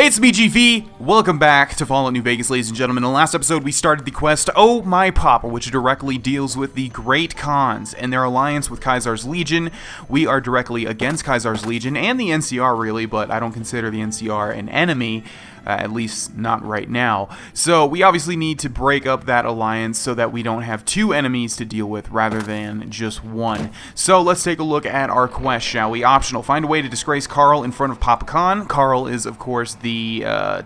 Hey, it's me, GV. Welcome back to Fallout New Vegas, ladies and gentlemen. In the last episode, we started the quest, Oh My Papa, which directly deals with the Great Khans and their alliance with Caesar's Legion. We are directly against Caesar's Legion and the NCR, really, but I don't consider the NCR an enemy, at least not right now. So we obviously need to break up that alliance so that we don't have two enemies to deal with rather than just one. So let's take a look at our quest, shall we? Optional. Find a way to disgrace Carl in front of Papa Khan. Carl is, of course, the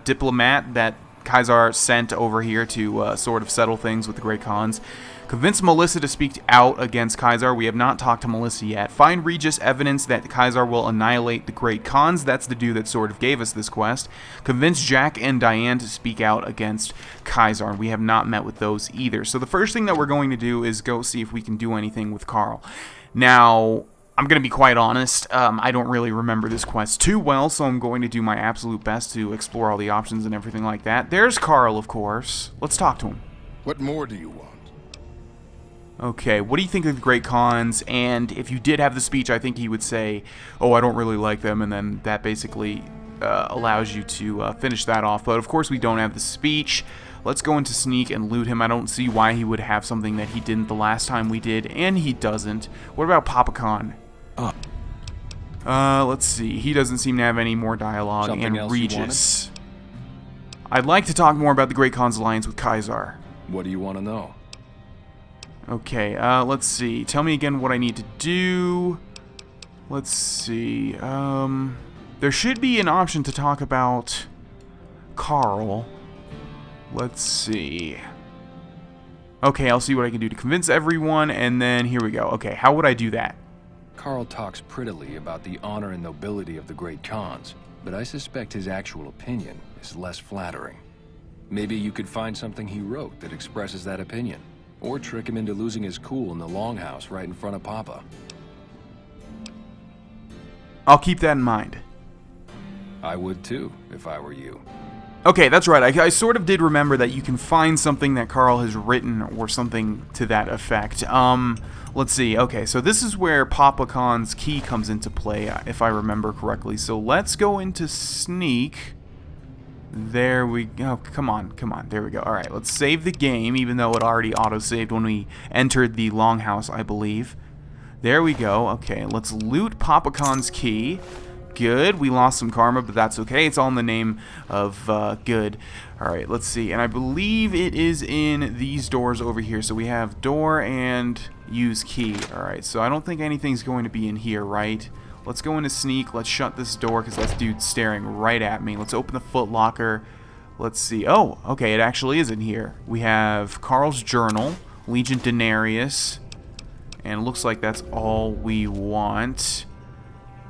diplomat that Caesar sent over here to sort of settle things with the Great Khans. Convince Melissa to speak out against Caesar. We have not talked to Melissa yet. Find Regis evidence that Caesar will annihilate the Great Khans. That's the dude that sort of gave us this quest. Convince Jack and Diane to speak out against Caesar. We have not met with those either. So the first thing that we're going to do is go see if we can do anything with Carl. Now, I'm going to be quite honest, I don't really remember this quest too well, so I'm going to do my absolute best to explore all the options and everything like that. There's Carl, of course. Let's talk to him. What more do you want? Okay, what do you think of the Great Khans? And if you did have the speech, I think he would say, oh, I don't really like them, and then that basically allows you to finish that off. But of course we don't have the speech. Let's go into sneak and loot him. I don't see why he would have something that he didn't the last time we did, and he doesn't. What about Papa Khan? Let's see. He doesn't seem to have any more dialogue. Something and Regis. I'd like to talk more about the Great Khans alliance with Caesar. What do you want to know? Okay, let's see. Tell me again what I need to do. Let's see. There should be an option to talk about Carl. Let's see. Okay, I'll see what I can do to convince everyone, and then here we go. Okay, how would I do that? Carl talks prettily about the honor and nobility of the Great Khans, but I suspect his actual opinion is less flattering. Maybe you could find something he wrote that expresses that opinion, or trick him into losing his cool in the longhouse right in front of Papa. I'll keep that in mind. I would too, if I were you. Okay, that's right. I sort of did remember that you can find something that Carl has written or something to that effect. Let's see. Okay, so this is where Papa Khan's key comes into play, if I remember correctly. So let's go into sneak. There we go. Come on. There we go. All right, let's save the game, even though it already auto-saved when we entered the longhouse, I believe. There we go. Okay, let's loot Papa Khan's key. Good. We lost some karma, but that's okay. It's all in the name of good. All right, let's see. And I believe it is in these doors over here. So we have door and use key. All right, so I don't think anything's going to be in here, right? Let's go into sneak. Let's shut this door because that dude's staring right at me. Let's open the foot locker. Let's see. Oh, okay, it actually is in here. We have Carl's journal, Legion Denarius, and it looks like that's all we want.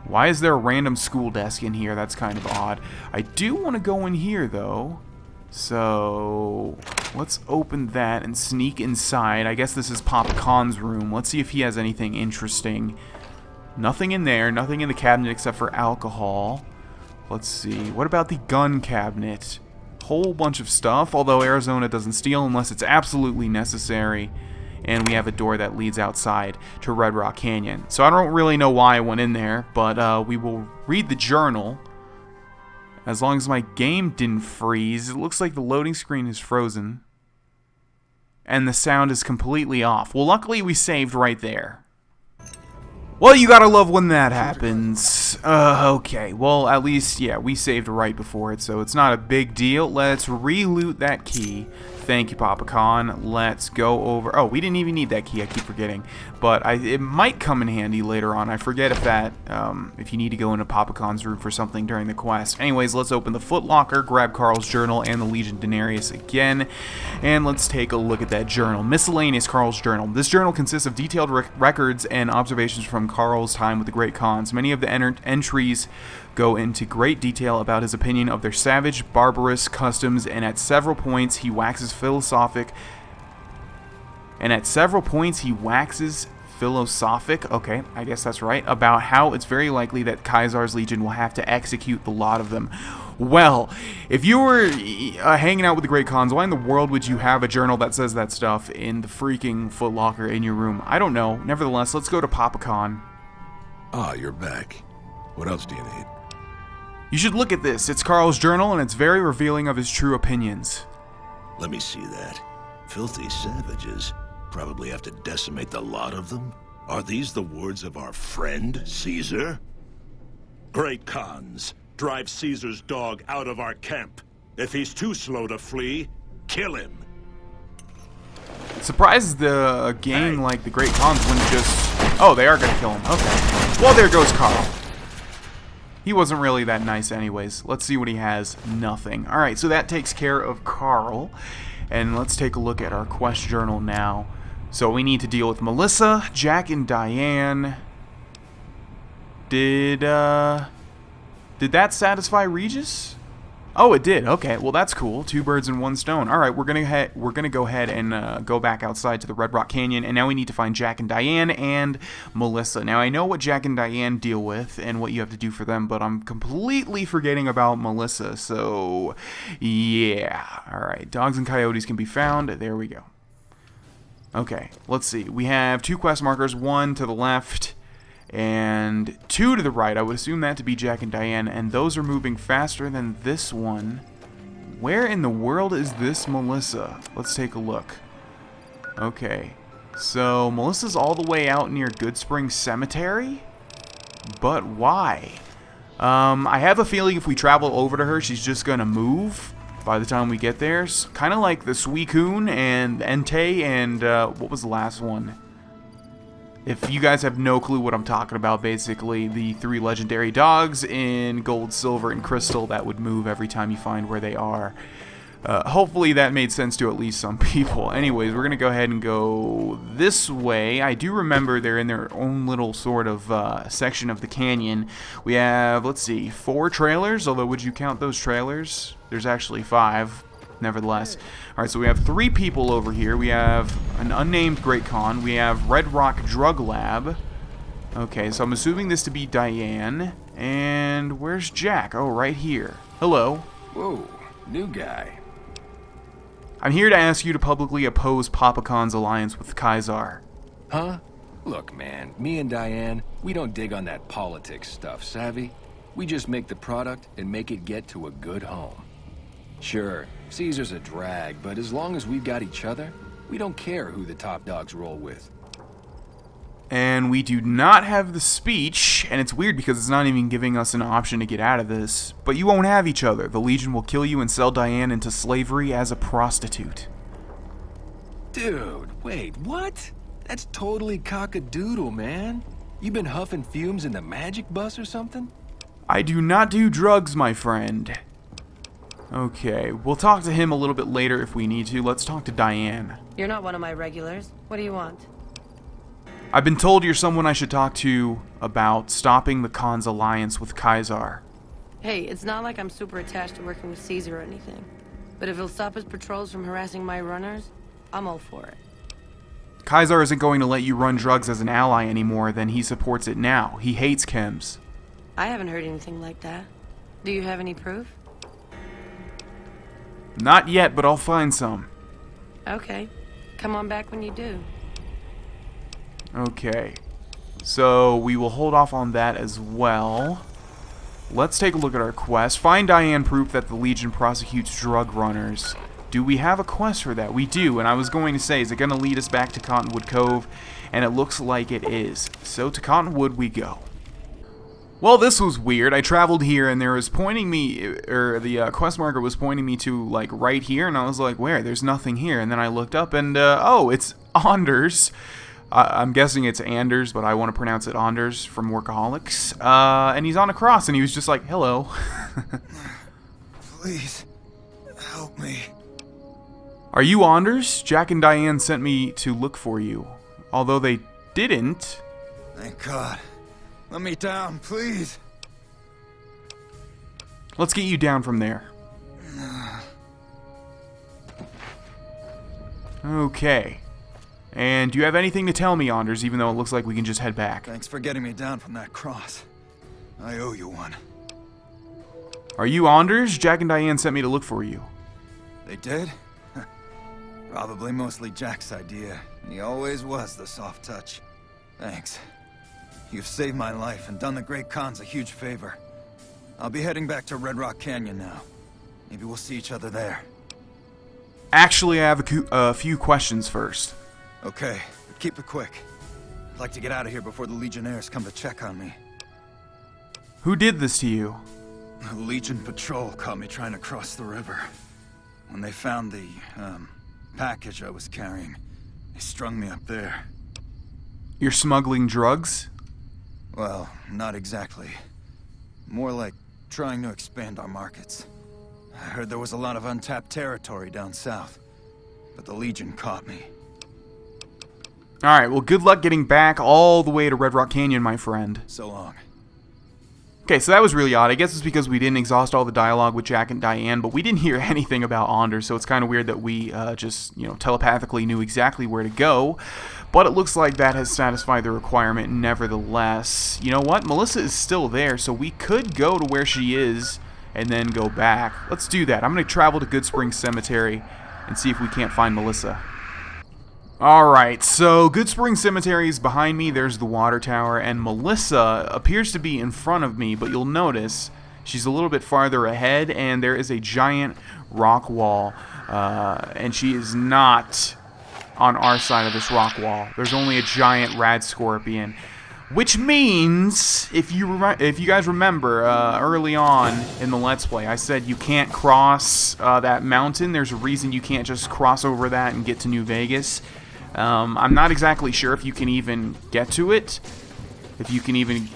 Why is there a random school desk in here? That's kind of odd. I do want to go in here, though. So let's open that and sneak inside. I guess this is Papa Khan's room. Let's see if he has anything interesting. Nothing in there. Nothing in the cabinet except for alcohol. Let's see. What about the gun cabinet? Whole bunch of stuff, although Arizona doesn't steal unless it's absolutely necessary. And we have a door that leads outside to Red Rock Canyon. So I don't really know why I went in there, but we will read the journal. As long as my game didn't freeze. It looks like the loading screen is frozen. And the sound is completely off. Well, luckily we saved right there. Well, you gotta love when that happens. Okay, well, at least, yeah, we saved right before it, so it's not a big deal. Let's re-loot that key. Thank you, Papa Khan. Let's go over... Oh, we didn't even need that key, I keep forgetting. But it might come in handy later on. I forget if that, if you need to go into Papa Khan's room for something during the quest. Anyways, let's open the foot locker, grab Carl's journal and the Legion Denarius again. And let's take a look at that journal. Miscellaneous Carl's journal. This journal consists of detailed records and observations from Carl's time with the Great Khans. Many of the entries go into great detail about his opinion of their savage, barbarous customs, and at several points he waxes philosophic. Okay, I guess that's right, about how it's very likely that Caesar's Legion will have to execute the lot of them. Well, if you were hanging out with the Great Khans, why in the world would you have a journal that says that stuff in the freaking foot locker in your room? I don't know. Nevertheless, let's go to Papa Khan. Ah, you're back. What else do you need? You should look at this. It's Carl's journal, and it's very revealing of his true opinions. Let me see that. Filthy savages. Probably have to decimate the lot of them. Are these the words of our friend, Caesar? Great Khans, drive Caesar's dog out of our camp. If he's too slow to flee, kill him. Surprises the gang like the Great Khans wouldn't just... Oh, they are going to kill him. Okay. Well, there goes Carl. He wasn't really that nice anyways. Let's see what he has. Nothing. Alright, so that takes care of Carl. And let's take a look at our quest journal now. So we need to deal with Melissa, Jack, and Diane. Did that satisfy Regis? Oh, it did. Okay, well that's cool. 2 birds and 1 stone. All right, we're gonna go ahead and go back outside to the Red Rock Canyon, and now we need to find Jack and Diane and Melissa. Now I know what Jack and Diane deal with and what you have to do for them, but I'm completely forgetting about Melissa. So yeah. All right, dogs and coyotes can be found. There we go. Okay, let's see. We have 2 quest markers, 1 to the left and 2 to the right. I would assume that to be Jack and Diane, and those are moving faster than this one. Where in the world is this Melissa? Let's take a look. Okay, so Melissa's all the way out near Good Spring Cemetery? But why? I have a feeling if we travel over to her, she's just gonna move by the time we get there. Kind of like the Suicune and Entei and what was the last one? If you guys have no clue what I'm talking about, basically the 3 legendary dogs in gold, silver, and crystal that would move every time you find where they are. Hopefully that made sense to at least some people. Anyways, we're going to go ahead and go this way. I do remember they're in their own little sort of section of the canyon. We have, let's see, 4 trailers, although would you count those trailers? There's actually 5. Nevertheless. Alright, so we have 3 people over here. We have an unnamed Great Khan. We have Red Rock Drug Lab. Okay, so I'm assuming this to be Diane. And where's Jack? Oh, right here. Hello. Whoa, new guy. I'm here to ask you to publicly oppose Papa Khan's alliance with Kaisar. Huh? Look, man, me and Diane, we don't dig on that politics stuff, savvy? We just make the product and make it get to a good home. Sure, Caesar's a drag, but as long as we've got each other, we don't care who the top dogs roll with. And we do not have the speech, and it's weird because it's not even giving us an option to get out of this. But you won't have each other. The Legion will kill you and sell Diane into slavery as a prostitute. Dude, wait, what? That's totally cock-a-doodle, man. You been huffing fumes in the magic bus or something? I do not do drugs, my friend. Okay, we'll talk to him a little bit later if we need to. Let's talk to Diane. You're not one of my regulars. What do you want? I've been told you're someone I should talk to about stopping the Khan's alliance with Kaisar. Hey, it's not like I'm super attached to working with Caesar or anything. But if he'll stop his patrols from harassing my runners, I'm all for it. Kaisar isn't going to let you run drugs as an ally anymore than he supports it now. He hates chems. I haven't heard anything like that. Do you have any proof? Not yet, but I'll find some. Okay. Come on back when you do. Okay. So we will hold off on that as well. Let's take a look at our quest. Find Diane proof that the Legion prosecutes drug runners. Do we have a quest for that? We do, and I was going to say, is it going to lead us back to Cottonwood Cove? And it looks like it is. So to Cottonwood we go. Well, this was weird. I traveled here and there was pointing me, or the quest marker was pointing me to, like, right here, and I was like, where? There's nothing here. And then I looked up and, oh, it's Anders. I'm guessing it's Anders, but I want to pronounce it Anders from Workaholics. And he's on a cross, and he was just like, hello. Please, help me. Are you Anders? Jack and Diane sent me to look for you. Although they didn't. Thank God. Let me down, please. Let's get you down from there. Okay. And do you have anything to tell me, Anders, even though it looks like we can just head back? Thanks for getting me down from that cross. I owe you one. Are you Anders? Jack and Diane sent me to look for you. They did? Probably mostly Jack's idea. He always was the soft touch. Thanks. You've saved my life and done the Great Khans a huge favor. I'll be heading back to Red Rock Canyon now. Maybe we'll see each other there. Actually, I have a few questions first. Okay, but keep it quick. I'd like to get out of here before the Legionnaires come to check on me. Who did this to you? The Legion patrol caught me trying to cross the river. When they found the, package I was carrying, they strung me up there. You're smuggling drugs? Well, not exactly. More like trying to expand our markets. I heard there was a lot of untapped territory down south, but the Legion caught me. Alright, well good luck getting back all the way to Red Rock Canyon, my friend. So long. Okay, so that was really odd. I guess it's because we didn't exhaust all the dialogue with Jack and Diane, but we didn't hear anything about Anders, so it's kind of weird that we just, telepathically knew exactly where to go. But it looks like that has satisfied the requirement nevertheless. You know what? Melissa is still there, so we could go to where she is and then go back. Let's do that. I'm going to travel to Goodsprings Cemetery and see if we can't find Melissa. Alright, so Goodsprings Cemetery is behind me, there's the water tower, and Melissa appears to be in front of me, but you'll notice she's a little bit farther ahead, and there is a giant rock wall, and she is not on our side of this rock wall. There's only a giant rad scorpion, which means, if you guys remember, early on in the Let's Play, I said you can't cross that mountain. There's a reason you can't just cross over that and get to New Vegas. I'm not exactly sure if you can even get to it, if you can even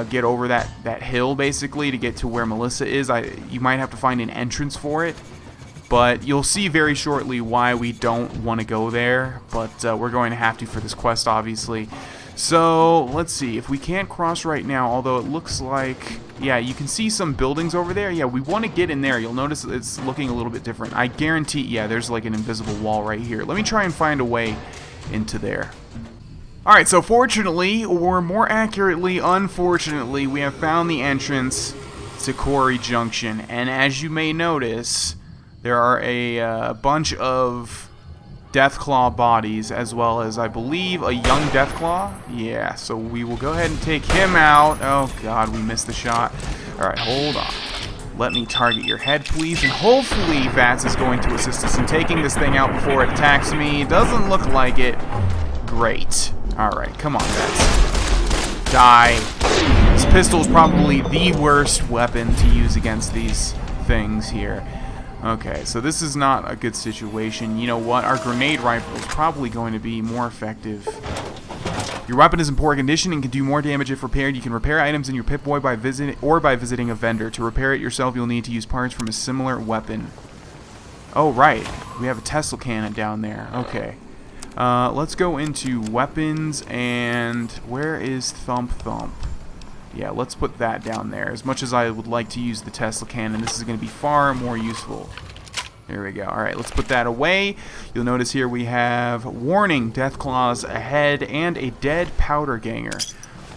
get over that hill, basically, to get to where Melissa is. You might have to find an entrance for it, but you'll see very shortly why we don't want to go there, but we're going to have to for this quest, obviously. So, let's see, if we can't cross right now, although it looks like, yeah, you can see some buildings over there. Yeah, we want to get in there. You'll notice it's looking a little bit different. I guarantee, yeah, there's like an invisible wall right here. Let me try and find a way into there. Alright, so fortunately, or more accurately, unfortunately, we have found the entrance to Quarry Junction. And as you may notice, there are a bunch of Deathclaw bodies, as well as, I believe, a young Deathclaw. Yeah, so we will go ahead and take him out. Oh god, we missed the shot. Alright, hold on. Let me target your head, please, and hopefully Vats is going to assist us in taking this thing out before it attacks me. Doesn't look like it. Great. Alright, come on, Vats. Die. This pistol is probably the worst weapon to use against these things here. Okay, so this is not a good situation. You know what? Our grenade rifle is probably going to be more effective. Your weapon is in poor condition and can do more damage if repaired. You can repair items in your Pip-Boy by visiting a vendor. To repair it yourself, you'll need to use parts from a similar weapon. Oh, right. We have a Tesla cannon down there. Okay. Let's go into weapons, and where is Thump Thump? Yeah, let's put that down there. As much as I would like to use the Tesla cannon, this is going to be far more useful. There we go. Alright, let's put that away. You'll notice here we have warning, Deathclaws ahead, and a dead powder ganger.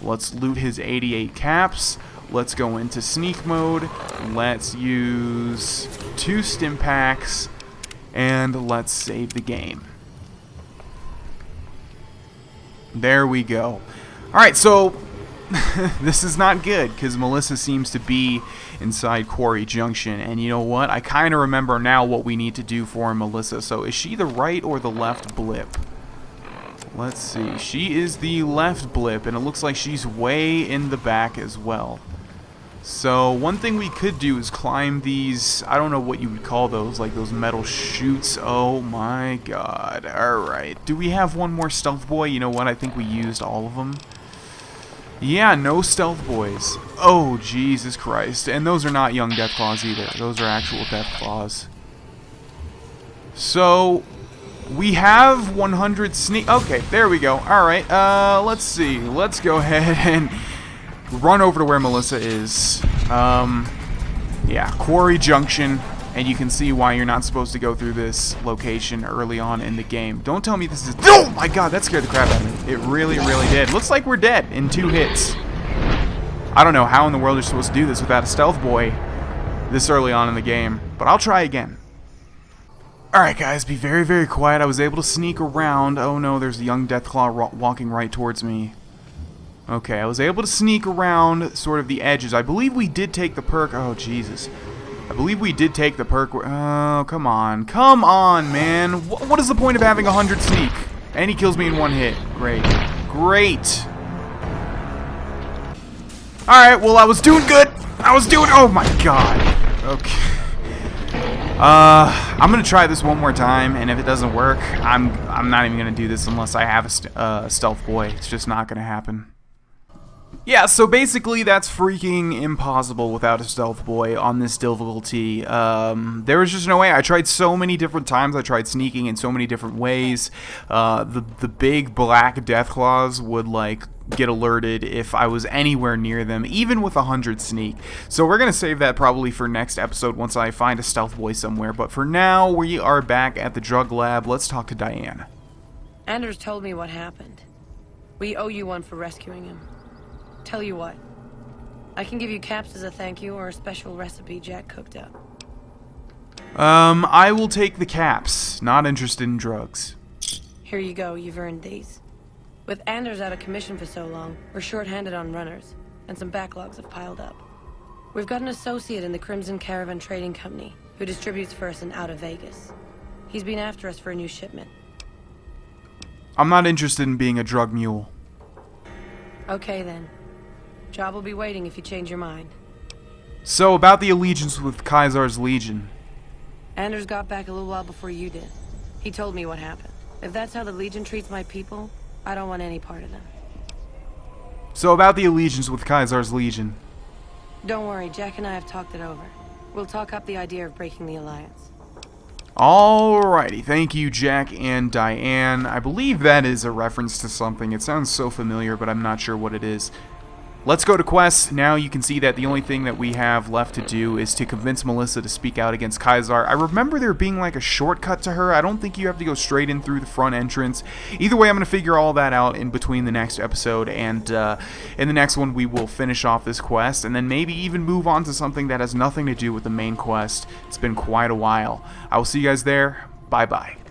Let's loot his 88 caps. Let's go into sneak mode. Let's use 2 stim packs, and let's save the game. There we go. Alright, so this is not good, because Melissa seems to be inside Quarry Junction, and you know what? I kind of remember now what we need to do for Melissa. So is she the right or the left blip? Let's see. She is the left blip, and it looks like she's way in the back as well. So one thing we could do is climb these, I don't know what you would call those, like those metal chutes. Oh my god. Alright. Do we have one more stealth boy? You know what? I think we used all of them. Yeah, no stealth boys. Oh, Jesus Christ. And those are not young Deathclaws either. Those are actual Deathclaws. So, we have 100 sneak... Okay, there we go. Alright, let's see. Let's go ahead and run over to where Melissa is. Yeah, Quarry Junction. And you can see why you're not supposed to go through this location early on in the game. Don't tell me this is... Oh my god, that scared the crap out of me. It really, really did. Looks like we're dead in 2 hits. I don't know how in the world you're supposed to do this without a stealth boy this early on in the game. But I'll try again. Alright guys, be very, very quiet. I was able to sneak around. Oh no, there's a young Deathclaw walking right towards me. Okay, I was able to sneak around sort of the edges. I believe we did take the perk. Oh, Jesus. I believe we did take the perk. Oh, come on. Come on, man. What is the point of having 100 sneak? And he kills me in one hit. Great. Great. Alright, well, I was doing good. Oh, my God. Okay. I'm gonna try this one more time, and if it doesn't work, I'm not even gonna do this unless I have a stealth boy. It's just not gonna happen. Yeah, so basically that's freaking impossible without a stealth boy on this difficulty. There was just no way. I tried so many different times. I tried sneaking in so many different ways. The big black Deathclaws would, like, get alerted if I was anywhere near them, even with 100 sneak. So we're going to save that probably for next episode once I find a stealth boy somewhere. But for now, we are back at the drug lab. Let's talk to Diane. Anders told me what happened. We owe you one for rescuing him. Tell you what, I can give you caps as a thank you or a special recipe Jack cooked up. I will take the caps. Not interested in drugs. Here you go, you've earned these. With Anders out of commission for so long, we're short-handed on runners, and some backlogs have piled up. We've got an associate in the Crimson Caravan Trading Company who distributes for us in out of Vegas. He's been after us for a new shipment. I'm not interested in being a drug mule. Okay then. Job will be waiting if you change your mind. So, about the allegiance with Caesar's Legion. Anders got back a little while before you did. He told me what happened. If that's how the Legion treats my people, I don't want any part of them. So, about the allegiance with Caesar's Legion. Don't worry, Jack and I have talked it over. We'll talk up the idea of breaking the alliance. Alrighty, thank you, Jack and Diane. I believe that is a reference to something. It sounds so familiar, but I'm not sure what it is. Let's go to quests. Now you can see that the only thing that we have left to do is to convince Melissa to speak out against Caesar. I remember there being like a shortcut to her. I don't think you have to go straight in through the front entrance. Either way, I'm going to figure all that out in between the next episode, and in the next one we will finish off this quest, and then maybe even move on to something that has nothing to do with the main quest. It's been quite a while. I will see you guys there. Bye-bye.